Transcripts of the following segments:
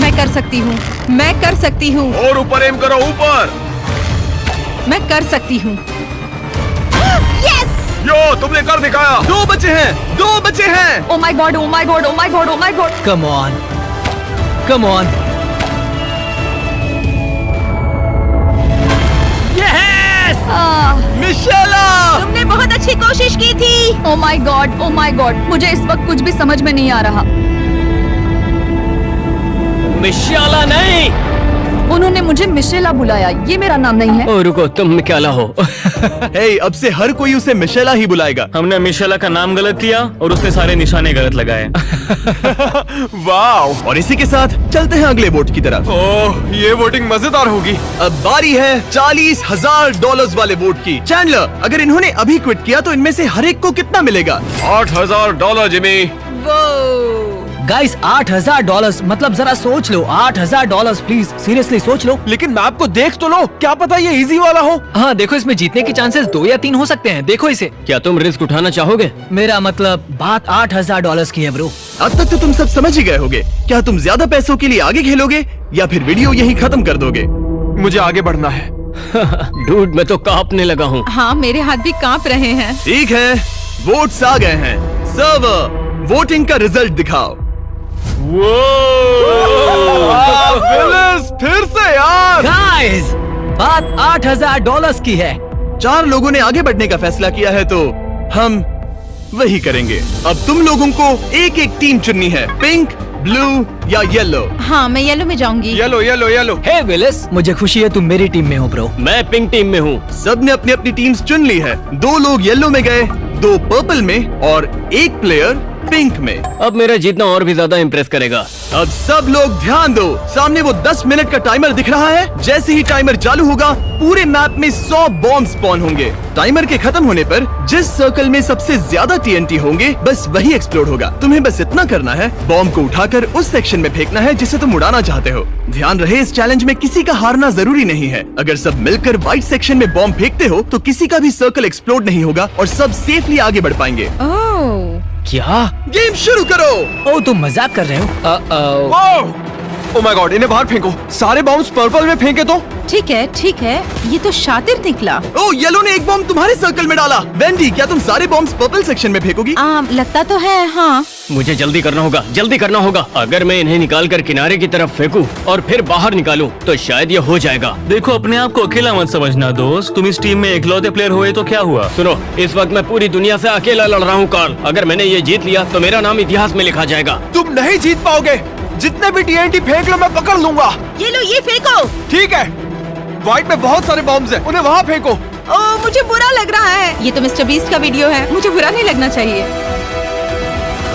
मैं कर सकती हूँ, मैं कर सकती हूँ, और ऊपर एम करो, ऊपर। मैं कर सकती हूँ। यस! यो, तुमने कर दिखाया। 2 बचे हैं, 2 बचे हैं। Oh my God, oh my God, oh my God, oh my God. Come on, come on. Yes! Michela! तुमने बहुत अच्छी कोशिश की थी। Oh my God, oh my God, मुझे इस वक्त कुछ भी समझ में नहीं आ रहा। मिशेला नहीं, उन्होंने मुझे मिशेला बुलाया, ये मेरा नाम नहीं है। ओ रुको, तुम मिशेला हो। हे, अब से हर कोई उसे मिशेला ही बुलाएगा। हमने मिशेला का नाम गलत किया और उसने सारे निशाने गलत लगाए। वाह! और इसी के साथ चलते हैं अगले वोट की तरफ। ओह, ये वोटिंग मजेदार होगी। अब बारी है $40,000 वाले वोट की। चैंडलर, अगर इन्होंने अभी क्विट किया तो इनमें से हर एक को कितना मिलेगा? $8,000 जिमी। गाइस, $8,000 मतलब जरा सोच लो। $8,000 प्लीज, सीरियसली सोच लो। लेकिन मैप को देख तो लो, क्या पता ये इजी वाला हो। हाँ देखो, इसमें जीतने की चांसेस 2 या 3 हो सकते हैं। देखो इसे। क्या तुम रिस्क उठाना चाहोगे? मेरा मतलब बात $8,000 की है ब्रो। अब तक तो तुम सब समझ ही गए होगे। क्या तुम ज्यादा पैसों के लिए आगे खेलोगे या फिर वीडियो यहीं खत्म कर दोगे? मुझे आगे बढ़ना है। डूड, मैं तो कांपने लगा हूँ। हाँ, मेरे हाथ भी कांप रहे हैं। ठीक है, वोट्स आ गए हैं। सर्वर, वोटिंग का रिजल्ट दिखाओ। फिर से यार। गाइस, बात $8,000 की है। 4 लोगों ने आगे बढ़ने का फैसला किया है तो हम वही करेंगे। अब तुम लोगों को एक एक टीम चुननी है, पिंक, ब्लू या येलो। हाँ, मैं येलो में जाऊंगी। Yellow yellow yellow. Hey Willis, मुझे खुशी है तुम मेरी टीम में हो ब्रो। मैं पिंक टीम में हूँ। सबने अपनी अपनी टीम्स चुन ली है। 2 लोग येलो में गए, 2 पर्पल में और 1 प्लेयर पिंक में। अब मेरा जीतना और भी ज्यादा इम्प्रेस करेगा। अब सब लोग ध्यान दो, सामने वो 10 मिनट का टाइमर दिख रहा है। जैसे ही टाइमर चालू होगा, पूरे मैप में 100 बॉम्ब स्पॉन होंगे। टाइमर के खत्म होने पर जिस सर्कल में सबसे ज्यादा TNT होंगे, बस वही एक्सप्लोड होगा। तुम्हें बस इतना करना है, बॉम्ब को उठाकर उस सेक्शन में फेंकना है जिसे तुम उड़ाना चाहते हो। ध्यान रहे, इस चैलेंज में किसी का हारना जरूरी नहीं है। अगर सब मिलकर व्हाइट सेक्शन में बॉम्ब फेंकते हो तो किसी का भी सर्कल एक्सप्लोड नहीं होगा और सब सेफली आगे बढ़ पाएंगे। ओह, क्या? गेम शुरू करो। ओ, तुम मजाक कर रहे हो? ओह माय गॉड, इन्हें बाहर फेंको। सारे बॉम्ब्स पर्पल में फेंके तो। ठीक है, ठीक है, ये तो शातिर निकला। ओह, येलो ने एक बॉम्ब तुम्हारे सर्कल में डाला। वेंडी, क्या तुम सारे बॉम्ब्स पर्पल सेक्शन में फेंकोगी? लगता तो है, हाँ। मुझे जल्दी करना होगा, जल्दी करना होगा। अगर मैं इन्हें निकालकर किनारे की तरफ फेंकूं और फिर बाहर निकालूं तो शायद ये हो जाएगा। देखो, अपने आप को अकेला मत समझना दोस्त। तुम इस टीम में इकलौते प्लेयर हुए तो क्या हुआ? सुनो, इस वक्त मैं पूरी दुनिया से अकेला लड़ रहा हूँ कार्ल। अगर मैंने ये जीत लिया तो मेरा नाम इतिहास में लिखा जाएगा। तुम नहीं जीत पाओगे। जितने भी TNT फेंक लो, मैं पकड़ लूंगा। ये लो, ये फेंको। ठीक है, व्हाइट में बहुत सारे बॉम्ब्स हैं, उन्हें वहाँ फेंको। ओह, मुझे बुरा लग रहा है। ये तो मिस्टर बीस्ट का वीडियो है, मुझे बुरा नहीं लगना चाहिए।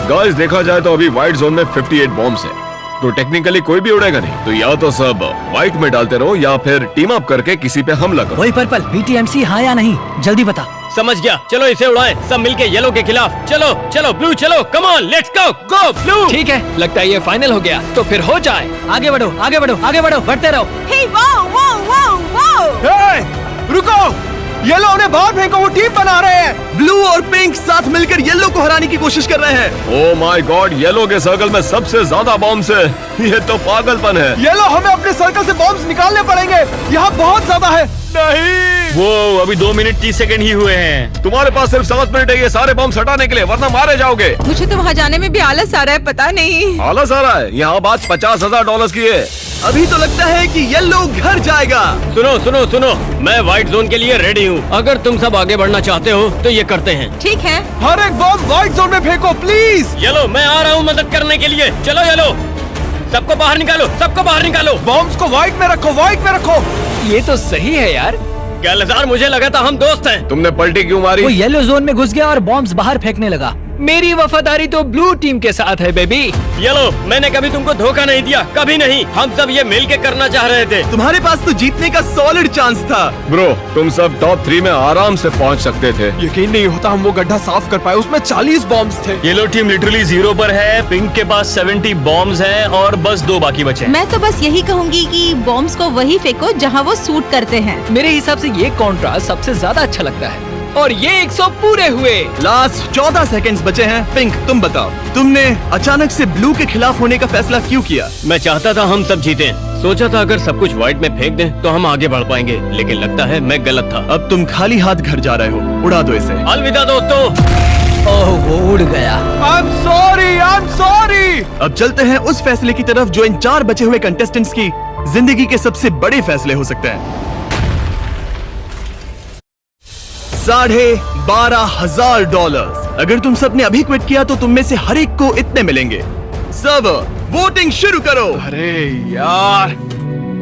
गाइस, देखा जाए तो अभी व्हाइट जोन में 58 बॉम्ब्स हैं, तो टेक्निकली कोई भी उड़ेगा नहीं। तो या तो सब व्हाइट में डालते रहो या फिर टीम अप करके किसी पे हमला करो। वही पर्पल, BTMC हाँ या नहीं, जल्दी बता। समझ गया, चलो इसे उड़ाएं, सब मिलके येलो के खिलाफ। चलो चलो ब्लू, चलो, come on, let's go, go blue. ठीक है, लगता है ये फाइनल हो गया, तो फिर हो जाए। आगे बढ़ो, आगे बढ़ो, आगे बढ़ो, बढ़ते रहो। हे, वाओ, वाओ, वाओ, वाओ। रुको, येलो उन्हें बाहर फेंको, वो टीम बना रहे हैं। ब्लू और पिंक साथ मिलकर येलो को हराने की कोशिश कर रहे हैं। ओह माय गॉड, येलो के सर्कल में सबसे ज्यादा बॉम्ब्स है। ये तो पागलपन है। येलो, हमें अपने सर्कल से बॉम्ब्स निकालने पड़ेंगे, यहाँ बहुत ज्यादा है। नहीं, वो अभी 2 मिनट 30 सेकंड ही हुए हैं। तुम्हारे पास सिर्फ 7 मिनट है ये सारे बॉम्ब्स हटाने के लिए, वरना मारे जाओगे। मुझे तो वहाँ जाने में भी आलस आ रहा है, पता नहीं। आलस आ रहा है? यहाँ बात $50,000 की है। अभी तो लगता है कि येलो घर जाएगा। सुनो सुनो सुनो, मैं व्हाइट जोन के लिए रेडी हूँ। अगर तुम सब आगे बढ़ना चाहते हो तो ये करते हैं। ठीक है। हर एक बॉम्ब व्हाइट जोन में फेंको प्लीज। येलो, मैं आ रहा हूँ मदद करने के लिए। चलो येलो, सबको बाहर निकालो, सबको बाहर निकालो। बॉम्ब्स को व्हाइट में रखो, व्हाइट में रखो। ये तो सही है यार। गैलजार, मुझे लगा था हम दोस्त हैं। तुमने पलटी क्यों मारी? वो येलो जोन में घुस गया और बॉम्ब्स बाहर फेंकने लगा। मेरी वफादारी तो ब्लू टीम के साथ है बेबी। येलो, मैंने कभी तुमको धोखा नहीं दिया, कभी नहीं। हम सब ये मिल के करना चाह रहे थे। तुम्हारे पास तो जीतने का सॉलिड चांस था। ब्रो, तुम सब टॉप 3 में आराम से पहुंच सकते थे। यकीन नहीं होता हम वो गड्ढा साफ कर पाए, उसमें 40 बॉम्ब्स थे। येलो टीम लिटरली 0 पर है। पिंक के पास 70 बॉम्ब्स हैं और बस 2 बाकी बचे हैं। मैं तो बस यही कहूंगी कि बॉम्ब्स को वही फेंको जहाँ वो सूट करते हैं। मेरे हिसाब से ये कॉन्ट्रास्ट सबसे ज्यादा अच्छा लगता है। और ये 100 पूरे हुए। लास्ट 14 सेकंड्स बचे हैं। पिंक, तुम बताओ, तुमने अचानक से ब्लू के खिलाफ होने का फैसला क्यों किया? मैं चाहता था हम सब जीतें। सोचा था अगर सब कुछ व्हाइट में फेंक दें तो हम आगे बढ़ पाएंगे, लेकिन लगता है मैं गलत था। अब तुम खाली हाथ घर जा रहे हो। उड़ा दो इसे। अलविदा दोस्तों। ओह, वो उड़ गया। I'm sorry। अब चलते हैं उस फैसले की तरफ जो इन 4 बचे हुए कंटेस्टेंट्स की जिंदगी के सबसे बड़े फैसले हो सकते हैं। $12,500। अगर तुम सबने अभी क्विट किया तो तुम में से हर एक को इतने मिलेंगे। सब वोटिंग शुरू करो। अरे यार,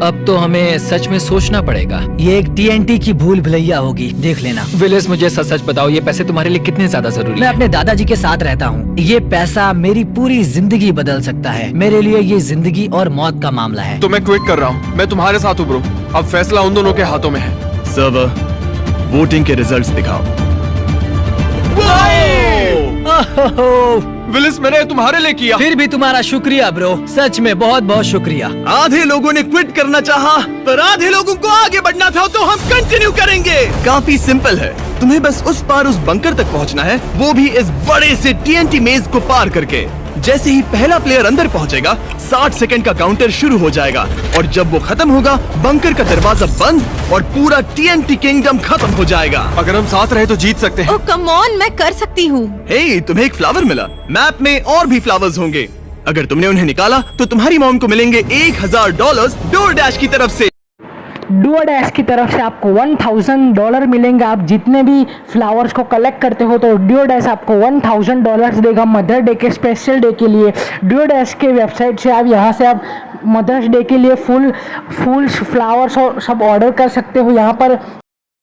अब तो हमें सच में सोचना पड़ेगा। ये एक TNT की भूल भुलैया होगी, देख लेना। विलिस, मुझे सच सच बताओ, ये पैसे तुम्हारे लिए कितने ज्यादा जरूरी मैं अपने दादाजी के साथ रहता हूँ। ये पैसा मेरी पूरी जिंदगी बदल सकता है। मेरे लिए ये जिंदगी और मौत का मामला है। तो मैं क्विट कर रहा हूँ। मैं तुम्हारे साथ हूँ ब्रो। अब फैसला उन दोनों के हाथों में है। सब वोटिंग के रिजल्ट्स दिखाओ। विलिस, मैंने तुम्हारे लिए किया। फिर भी तुम्हारा शुक्रिया ब्रो, सच में बहुत बहुत शुक्रिया। आधे लोगों ने क्विट करना चाहा, पर आधे लोगों को आगे बढ़ना था, तो हम कंटिन्यू करेंगे। काफी सिंपल है, तुम्हें बस उस पार उस बंकर तक पहुंचना है, वो भी इस बड़े से TNT मेज को पार करके। जैसे ही पहला प्लेयर अंदर पहुंचेगा, 60 सेकंड का काउंटर शुरू हो जाएगा, और जब वो खत्म होगा, बंकर का दरवाजा बंद और पूरा TNT किंगडम खत्म हो जाएगा। अगर हम साथ रहे तो जीत सकते हैं। ओह कम ऑन, मैं कर सकती हूँ। हे, तुम्हें एक फ्लावर मिला। मैप में और भी फ्लावर्स होंगे। अगर तुमने उन्हें निकाला तो तुम्हारी मॉम को मिलेंगे $1,000 डोरडैश की तरफ से। डुओडैश की तरफ से आपको $1,000 मिलेंगे। आप जितने भी फ्लावर्स को कलेक्ट करते हो तो डुओडैश आपको $1,000 देगा मदर डे के स्पेशल डे के लिए। डुओडैश के वेबसाइट से आप यहाँ से आप मदर्स डे के लिए फूल्स फ्लावर्स और सब ऑर्डर कर सकते हो। यहाँ पर